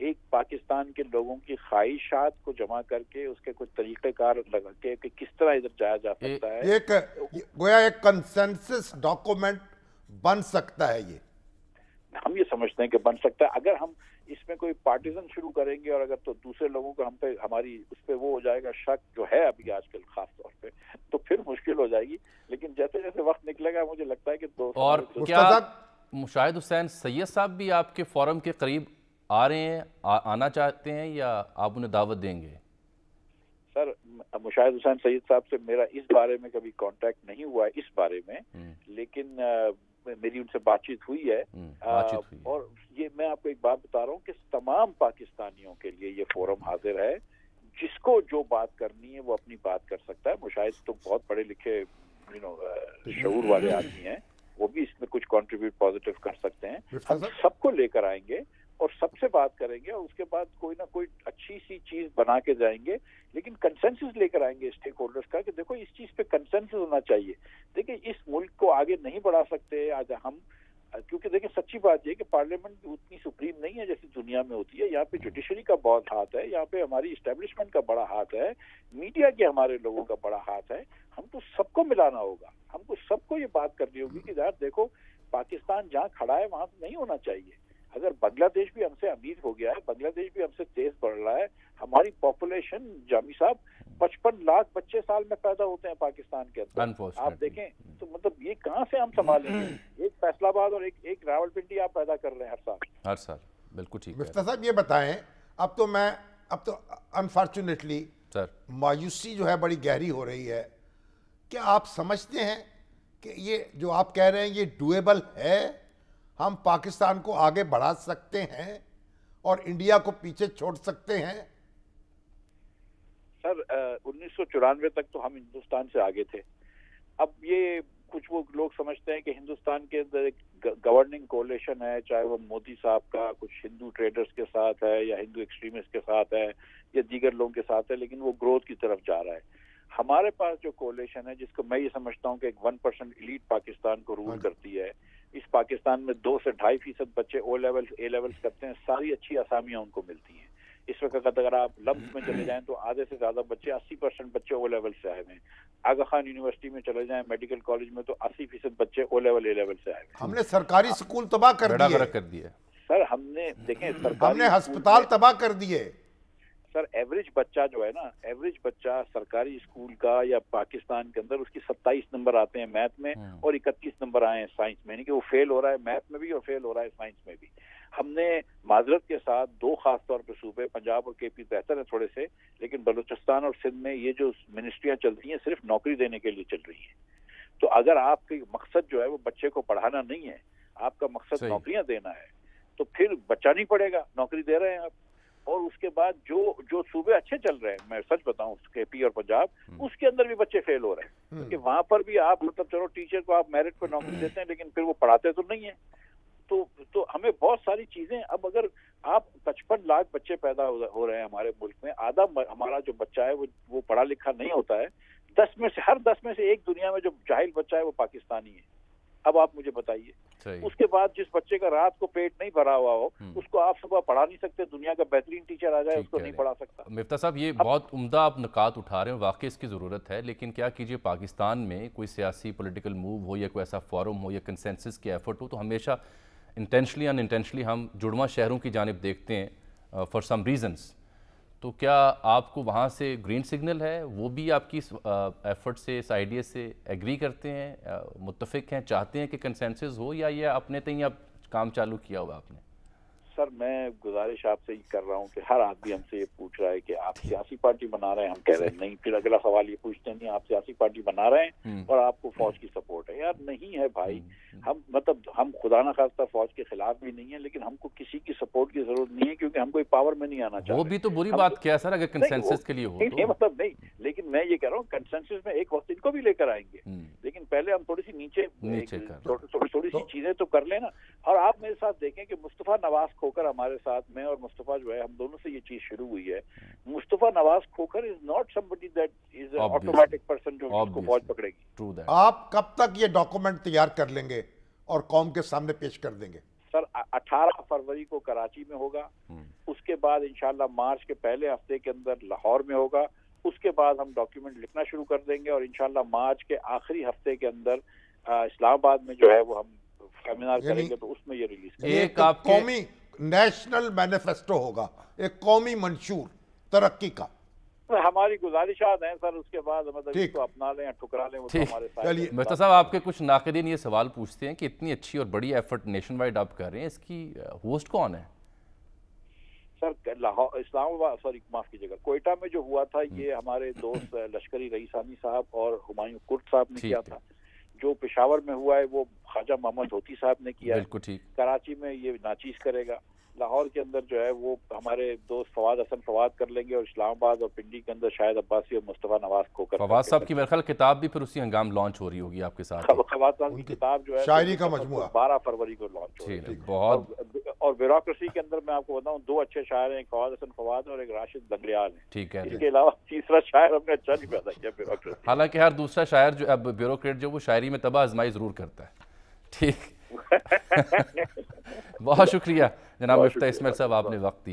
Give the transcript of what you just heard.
ایک پاکستان کے لوگوں کی خواہشات کو جمع کر کے اس کے کچھ طریقہ کار لگا کے کہ کس طرح ادھر جایا جا سکتا ہے، ایک گویا ایک کنسنسس ڈاکومنٹ بن سکتا ہے. یہ ہم یہ سمجھتے ہیں کہ بن سکتا ہے. اگر ہم اس میں کوئی پارٹیزن شروع کریں گے اور اگر تو دوسرے لوگوں کو ہم پہ ہماری اس پہ وہ ہو جائے گا شک جو ہے ابھی آج کل خاص طور پہ، تو پھر مشکل ہو جائے گی. لیکن جیسے جیسے وقت نکلے گا مجھے لگتا ہے کہ اور کیا مشاہد حسین سید صاحب بھی آپ کے فورم کے قریب آ رہے ہیں، آنا چاہتے ہیں یا آپ انہیں دعوت دیں گے؟ سر مشاہد حسین سید صاحب سے میرا اس بارے میں کبھی کانٹیکٹ نہیں ہوا ہے اس بارے میں، لیکن میری ان سے بات چیت ہوئی ہے. اور یہ میں آپ کو ایک بات بتا رہا ہوں کہ تمام پاکستانیوں کے لیے یہ فورم حاضر ہے. جس کو جو بات کرنی ہے وہ اپنی بات کر سکتا ہے. مشاہد تو بہت پڑھے لکھے شعور والے آدمی ہیں، وہ بھی اس میں کچھ کنٹریبیوٹ پازیٹیو کر سکتے ہیں. ہم سب کو لے کر آئیں گے اور سب سے بات کریں گے اور اس کے بعد کوئی نہ کوئی اچھی سی چیز بنا کے جائیں گے، لیکن کنسنسس لے کر آئیں گے اسٹیک ہولڈرز کا کہ دیکھو اس چیز پہ کنسنسس ہونا چاہیے. دیکھیں اس ملک کو آگے نہیں بڑھا سکتے آج ہم، کیونکہ دیکھیں سچی بات یہ کہ پارلیمنٹ اتنی سپریم نہیں ہے جیسی دنیا میں ہوتی ہے. یہاں پہ جوڈیشری کا بہت ہاتھ ہے، یہاں پہ ہماری اسٹیبلشمنٹ کا بڑا ہاتھ ہے، میڈیا کے ہمارے لوگوں کا بڑا ہاتھ ہے. ہم کو سب کو ملانا ہوگا، ہم کو سب کو یہ بات کرنی ہوگی کہ یار دیکھو پاکستان جہاں کھڑا ہے وہاں نہیں ہونا چاہیے. اگر بنگلہ دیش بھی ہم سے امیر ہو گیا ہے، بنگلہ دیش بھی ہم سے تیز بڑھ رہا ہے، ہماری پاپولیشن جامی صاحب 55 لاکھ بچے سال میں پیدا ہوتے ہیں پاکستان کے اندر. آپ دیکھیں تو مطلب یہ کہاں سے ہم سنبھالیں گے؟ ایک فیصل آباد اور ایک راولپنڈی آپ پیدا کر رہے ہیں ہر سال. بالکل ٹھیک. مفتیٰ صاحب یہ بتائیں، اب تو انفارچونیٹلی مایوسی جو ہے بڑی گہری ہو رہی ہے. کیا آپ سمجھتے ہیں کہ یہ جو آپ کہہ رہے ہیں یہ ڈویبل ہے؟ ہم پاکستان کو آگے بڑھا سکتے ہیں اور انڈیا کو پیچھے چھوڑ سکتے ہیں؟ سر 1994 تک تو ہم ہندوستان سے آگے تھے. اب یہ کچھ وہ لوگ سمجھتے ہیں کہ ہندوستان کے اندر ایک گورننگ کولیشن ہے، چاہے وہ مودی صاحب کا کچھ ہندو ٹریڈرز کے ساتھ ہے یا ہندو ایکسٹریمسٹ کے ساتھ ہے یا دیگر لوگوں کے ساتھ ہے، لیکن وہ گروتھ کی طرف جا رہا ہے. ہمارے پاس جو کولیشن ہے جس کو میں یہ سمجھتا ہوں کہ ایک 1% ایلیٹ پاکستان کو رول کرتی ہے. اس پاکستان میں 2 سے 2.5% بچے او لیولز اے لیولز کرتے ہیں. ساری اچھی اسامیاں ان کو ملتی ہیں. اس وقت اگر آپ لمس میں چلے جائیں تو آدھے سے زیادہ بچے 80% بچے او لیول سے آئے ہوئے ہیں. آغا خان یونیورسٹی میں چلے جائیں میڈیکل کالج میں تو 80% بچے او لیول اے لیول سے آئے ہوئے ہیں. ہم نے سرکاری سکول تباہ کر دیے سر. ہم نے دیکھیں ہم نے ہسپتال تباہ کر دیے. سر ایوریج بچہ جو ہے نا، ایوریج بچہ سرکاری اسکول کا یا پاکستان کے اندر اس کی 27 نمبر آتے ہیں میتھ میں اور 31 نمبر آئے ہیں سائنس میں. یعنی کہ وہ فیل ہو رہا ہے میتھ میں بھی اور فیل ہو رہا ہے سائنس میں بھی. ہم نے معذرت کے ساتھ 2 خاص طور پہ صوبے پنجاب اور کے پی بہتر ہیں تھوڑے سے، لیکن بلوچستان اور سندھ میں یہ جو منسٹریاں چلتی ہیں صرف نوکری دینے کے لیے چل رہی ہیں. تو اگر آپ کا مقصد جو ہے وہ بچے کو پڑھانا نہیں ہے، آپ کا مقصد نوکریاں دینا ہے، تو پھر بچہ نہیں پڑھے گا. نوکری دے رہے ہیں آپ. اور اس کے بعد جو صوبے اچھے چل رہے ہیں، میں سچ بتاؤں کے پی اور پنجاب، اس کے اندر بھی بچے فیل ہو رہے ہیں. کیونکہ وہاں پر بھی آپ مطلب چلو ٹیچر کو آپ میرٹ پہ نوکری دیتے ہیں لیکن پھر وہ پڑھاتے تو نہیں ہیں. تو ہمیں بہت ساری چیزیں، اب اگر آپ 55 لاکھ بچے پیدا ہو رہے ہیں ہمارے ملک میں، آدھا ہمارا جو بچہ ہے وہ پڑھا لکھا نہیں ہوتا ہے. 10 میں سے ایک دنیا میں جو جاہل بچہ ہے وہ پاکستانی ہے. اب آپ مجھے بتائیے اس کے بعد جس بچے کا رات کو پیٹ نہیں بھرا ہوا ہو اس کو آپ صبح پڑھا نہیں سکتے. دنیا کا بہترین ٹیچر آ جائے اس کو نہیں پڑھا سکتا. مفتیٰ صاحب یہ بہت عمدہ آپ نکات اٹھا رہے ہیں، واقعی اس کی ضرورت ہے. لیکن کیا کیجئے پاکستان میں کوئی سیاسی پولیٹیکل موو ہو یا کوئی ایسا فورم ہو یا کنسنسس کی ایفرٹ ہو تو ہمیشہ انٹینشنلی ان انٹینشنلی ہم جڑواں شہروں کی جانب دیکھتے ہیں فار سم ریزنس. تو کیا آپ کو وہاں سے گرین سگنل ہے؟ وہ بھی آپ کی اس ایفرٹ سے، اس آئیڈیا سے ایگری کرتے ہیں، متفق ہیں، چاہتے ہیں کہ کنسنسس ہو، یا یہ اپنے تئیں اب کام چالو کیا ہوا آپ نے؟ سر میں گزارش آپ سے یہ کر رہا ہوں کہ ہر آدمی ہم سے یہ پوچھ رہا ہے کہ آپ سیاسی پارٹی بنا رہے ہیں، ہم کہہ رہے ہیں نہیں. پھر اگلا سوال یہ پوچھتے ہیں نہیں آپ سیاسی پارٹی بنا رہے ہیں اور آپ کو فوج کی سپورٹ ہے. یار نہیں ہے بھائی. ہم خدا نہ خواستہ فوج کے خلاف بھی نہیں ہیں، لیکن ہم کو کسی کی سپورٹ کی ضرورت نہیں ہے کیونکہ ہم کوئی پاور میں نہیں آنا چاہتے. وہ بھی تو بری بات کیا سر اگر کنسنسس کے لیے ہو تو. مطلب نہیں، لیکن میں یہ کہہ رہا ہوں کنسنسس میں ایک وقت ان کو بھی لے کر آئیں گے، لیکن پہلے ہم تھوڑی سی نیچے تھوڑی سی چیزیں تو کر لیں نا. اور آپ میرے ساتھ دیکھیں کہ مصطفیٰ نواز کھوکر ہمارے ساتھ، میں اور مصطفیٰ جو ہے ہم دونوں سے یہ چیز شروع ہوئی ہے. Mustafa Nawaz Khokhar is not somebody that is an automatic person جو اس کو فوج پکڑے گی. آپ کب تک یہ ڈاکومنٹ تیار کر لیں گے اور قوم کے سامنے پیش کر دیں گے؟ سر 18 فروری کو کراچی میں ہوگا. اس کے بعد انشاءاللہ مارچ کے پہلے ہفتے کے اندر لاہور میں ہوگا. اس کے بعد ہم ڈاکیومنٹ لکھنا شروع کر دیں گے اور انشاءاللہ مارچ کے آخری ہفتے کے اندر اسلام آباد میں جو ہے وہ ہم سیمینار کریں گے تو اس میں یہ ریلیز کریں گے. ایک قومی نیشنل مینیفیسٹو ہوگا, ایک قومی منشور ترقی کا. ہماری گزارشات ہیں سر, اس کے بعد مطلب اس کو اپنا لیں یا ٹھکرا لیں وہ تو ہمارے ساتھ. مرزا صاحب, آپ کے کچھ ناقدین یہ سوال پوچھتے ہیں کہ اتنی اچھی اور بڑی ایفرٹ نیشن وائڈ آپ کر رہے ہیں, اس کی ہوسٹ کون ہے؟ سر لاہور اسلام آباد سوری معاف کیجیے گا, کوئٹہ میں جو ہوا تھا یہ ہمارے دوست لشکری رئیسانی صاحب اور ہمایوں کرد صاحب نے کیا تھا. جو پشاور میں ہوا ہے وہ خواجہ محمد ہوتی صاحب نے کیا ہے. کراچی میں یہ ناچیز کرے گا. لاہور کے اندر جو ہے وہ ہمارے دوست فواد حسن فواد کر لیں گے اور اسلام آباد اور پنڈی کے اندر شاہد عباسی اور مصطفیٰ نواز کھوکر. فواد صاحب کی میرے خیال کتاب بھی پھر اسی ہنگام لانچ ہو رہی ہوگی آپ کے ساتھ. فواد صاحب کی کتاب جو ہے شاعری کا مجموعہ 12 فروری کو لانچ ہو رہی ہے. بہت اور بیوروکریسی کے اندر میں آپ کو بتاؤں 2 اچھے شاعر ہیں, ایک فواد حسن فواد اور ایک راشد لنگریال ہیں. ٹھیک ہے. اس کے علاوہ تیسرا شاعر ہم نے اچھا نہیں پیدا کیا بیوروکریسی. حالانکہ ہر دوسرا شاعر جو اب بیوروکریٹ جو وہ شاعری میں تباہ آزمائی ضرور کرتا ہے. ٹھیک, بہت شکریہ جناب مفتاح اسماعیل صاحب, آپ نے وقت دیا.